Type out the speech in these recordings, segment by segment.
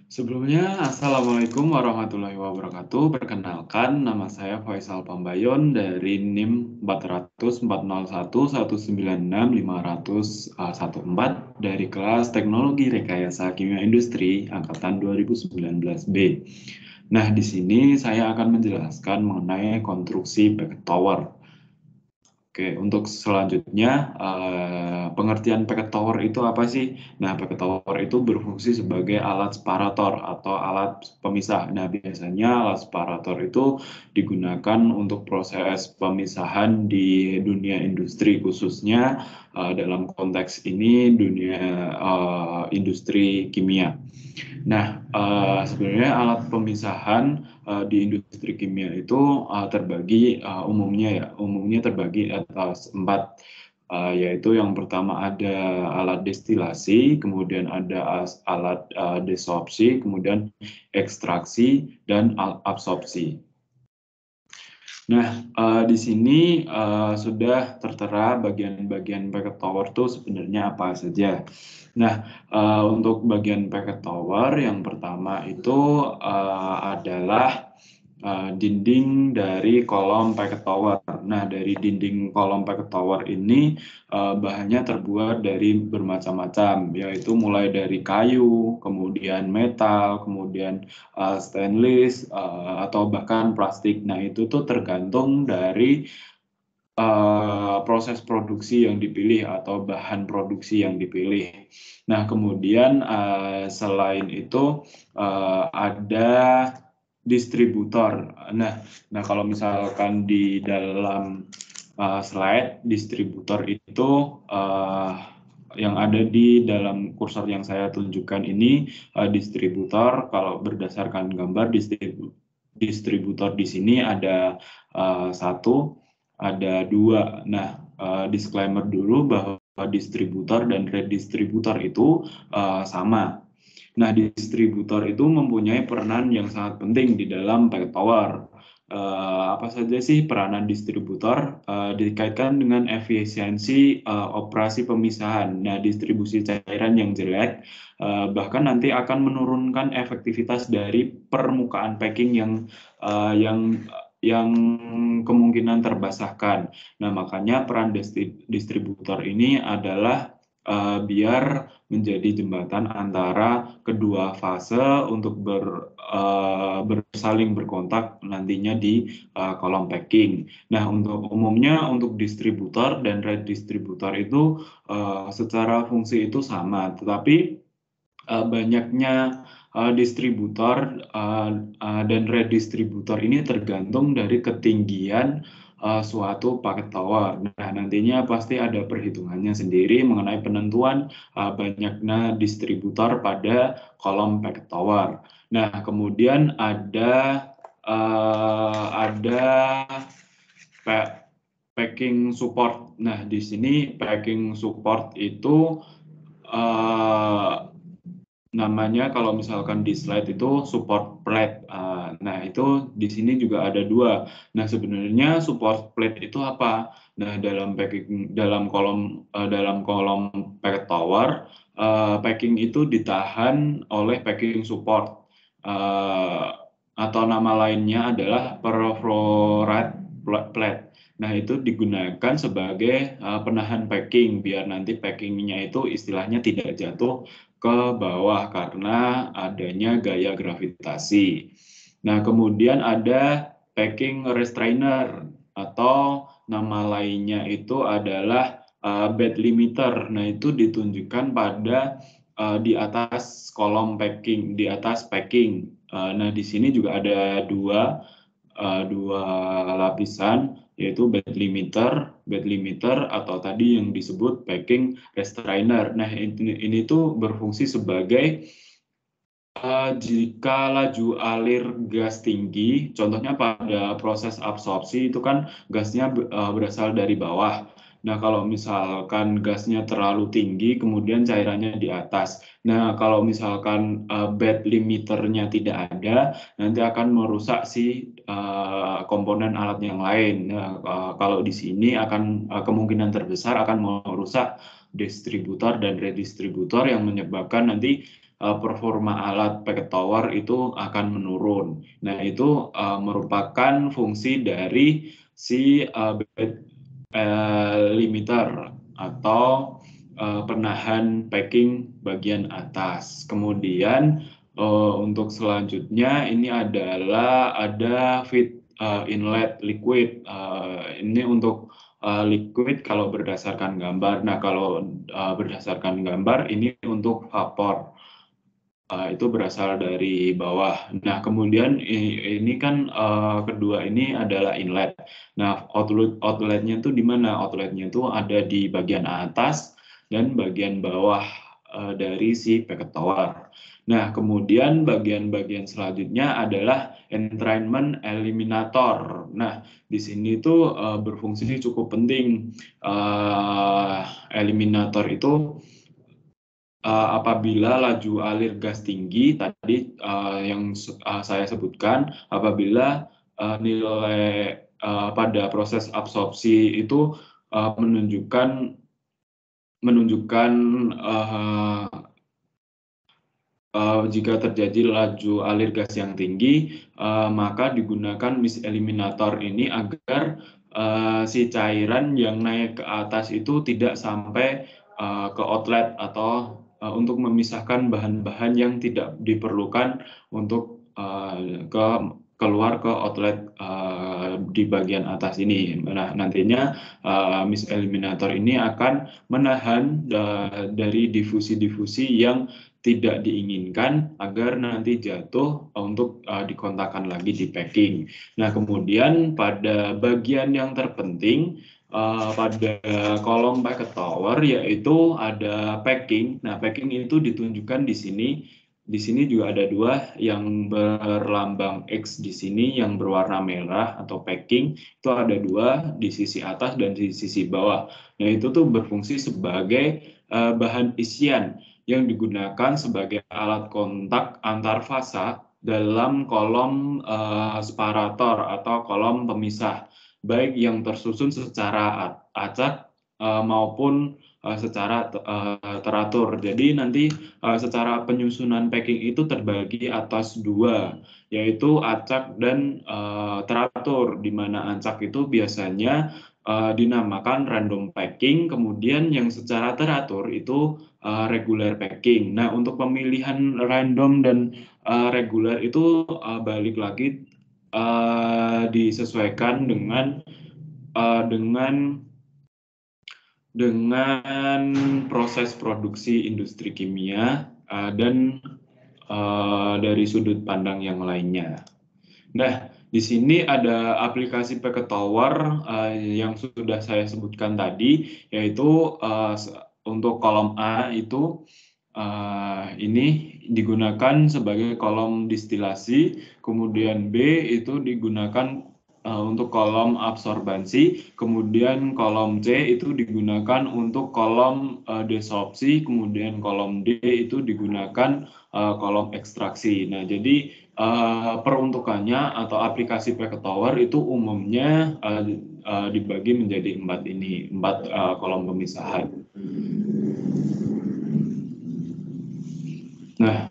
Sebelumnya, Assalamualaikum warahmatullahi wabarakatuh. Perkenalkan, nama saya Faisal Pambayon dari NIM 400 401 196 514 dari kelas Teknologi Rekayasa Kimia Industri angkatan 2019B. Nah, di sini saya akan menjelaskan mengenai konstruksi packet tower. Oke, untuk selanjutnya, pengertian packet tower itu apa sih? Nah, packet tower itu berfungsi sebagai alat separator atau alat pemisah. Nah, biasanya alat separator itu digunakan untuk proses pemisahan di dunia industri, khususnya dalam konteks ini dunia industri kimia. Nah, sebenarnya alat pemisahan di industri kimia itu terbagi umumnya terbagi atas empat, yaitu yang pertama ada alat destilasi, kemudian ada alat desorpsi, kemudian ekstraksi dan absorpsi. Nah, di sini sudah tertera bagian-bagian packet tower itu sebenarnya apa saja. Nah, untuk bagian packet tower yang pertama itu adalah dinding dari kolom packet tower. Nah, dari dinding kolom packet tower ini bahannya terbuat dari bermacam-macam, yaitu mulai dari kayu, kemudian metal, kemudian stainless, atau bahkan plastik. Nah, itu tuh tergantung dari proses produksi yang dipilih atau bahan produksi yang dipilih. Nah, kemudian selain itu ada distributor. Nah, kalau misalkan di dalam slide distributor itu yang ada di dalam kursor yang saya tunjukkan ini distributor. Kalau berdasarkan gambar distributor di sini ada satu, ada dua. Nah, disclaimer dulu bahwa distributor dan redistributor itu sama. Nah, distributor itu mempunyai peranan yang sangat penting di dalam packet tower. Apa saja sih peranan distributor? Dikaitkan dengan efisiensi operasi pemisahan. Nah, distribusi cairan yang jelek bahkan nanti akan menurunkan efektivitas dari permukaan packing yang kemungkinan terbasahkan. Nah, makanya peran distributor ini adalah biar menjadi jembatan antara kedua fase untuk bersaling berkontak nantinya di kolom packing. Nah, untuk umumnya untuk distributor dan redistributor itu secara fungsi itu sama, tetapi banyaknya distributor dan redistributor ini tergantung dari ketinggian suatu paket tower. Nah, nantinya pasti ada perhitungannya sendiri mengenai penentuan banyaknya distributor pada kolom paket tower. Nah, kemudian ada packing support. Nah, di sini packing support itu namanya, kalau misalkan di slide itu support plate. Nah, itu di sini juga ada dua. Nah, sebenarnya support plate itu apa? Nah, dalam kolom packet tower, packing itu ditahan oleh packing support, atau nama lainnya adalah perforated plate. Nah, itu digunakan sebagai penahan packing biar nanti packingnya itu istilahnya tidak jatuh ke bawah karena adanya gaya gravitasi. Nah, kemudian ada packing restrainer atau nama lainnya itu adalah bed limiter. Nah, itu ditunjukkan pada di atas kolom packing, di atas packing. Nah, di sini juga ada dua lapisan, yaitu bed limiter atau tadi yang disebut packing restrainer. Nah, ini tuh berfungsi sebagai jika laju alir gas tinggi, contohnya pada proses absorpsi itu kan gasnya berasal dari bawah. Nah, kalau misalkan gasnya terlalu tinggi, kemudian cairannya di atas. Nah, kalau misalkan bed limiternya tidak ada, nanti akan merusak si komponen alat yang lain. Nah, kalau di sini akan kemungkinan terbesar akan merusak distributor dan redistributor yang menyebabkan nanti performa alat packet tower itu akan menurun. Nah, itu merupakan fungsi dari si bed limiter atau penahan packing bagian atas. Kemudian untuk selanjutnya ini adalah ada feed inlet liquid. Ini untuk liquid kalau berdasarkan gambar. Nah, kalau berdasarkan gambar ini untuk vapor. Itu berasal dari bawah. Nah, kemudian ini kan kedua ini adalah inlet. Nah, outletnya itu di mana? Outletnya itu ada di bagian atas dan bagian bawah dari si packet tower. Nah, kemudian bagian-bagian selanjutnya adalah entrainment eliminator. Nah, di sini tuh berfungsi cukup penting. Eliminator itu apabila laju alir gas tinggi tadi yang saya sebutkan, apabila nilai pada proses absorpsi itu menunjukkan jika terjadi laju alir gas yang tinggi, maka digunakan mist eliminator ini agar si cairan yang naik ke atas itu tidak sampai ke outlet atau untuk memisahkan bahan-bahan yang tidak diperlukan untuk keluar ke outlet di bagian atas ini. Nah, nantinya mist eliminator ini akan menahan dari difusi-difusi yang tidak diinginkan agar nanti jatuh untuk dikontakkan lagi di packing. Nah, kemudian pada bagian yang terpenting pada kolom packet tower yaitu ada packing. Nah, packing itu ditunjukkan di sini. Di sini juga ada dua yang berlambang X di sini yang berwarna merah atau packing. Itu ada dua di sisi atas dan di sisi bawah. Nah, itu tuh berfungsi sebagai bahan isian yang digunakan sebagai alat kontak antar fasa dalam kolom separator atau kolom pemisah, baik yang tersusun secara acak maupun secara teratur. Jadi nanti secara penyusunan packing itu terbagi atas dua, yaitu acak dan teratur, di mana acak itu biasanya dinamakan random packing, kemudian yang secara teratur itu regular packing. Nah, untuk pemilihan random dan regular itu balik lagi disesuaikan dengan proses produksi industri kimia dan dari sudut pandang yang lainnya. Nah, di sini ada aplikasi packet tower yang sudah saya sebutkan tadi, yaitu untuk kolom A itu ini digunakan sebagai kolom distilasi, kemudian B itu digunakan untuk kolom absorbansi, kemudian kolom C itu digunakan untuk kolom desorpsi, kemudian kolom D itu digunakan kolom ekstraksi. Nah, jadi peruntukannya atau aplikasi packet tower itu umumnya dibagi menjadi empat kolom pemisahan. Nah,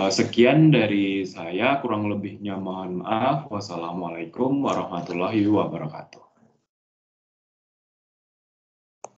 sekian dari saya, kurang lebihnya mohon maaf. Wassalamualaikum warahmatullahi wabarakatuh.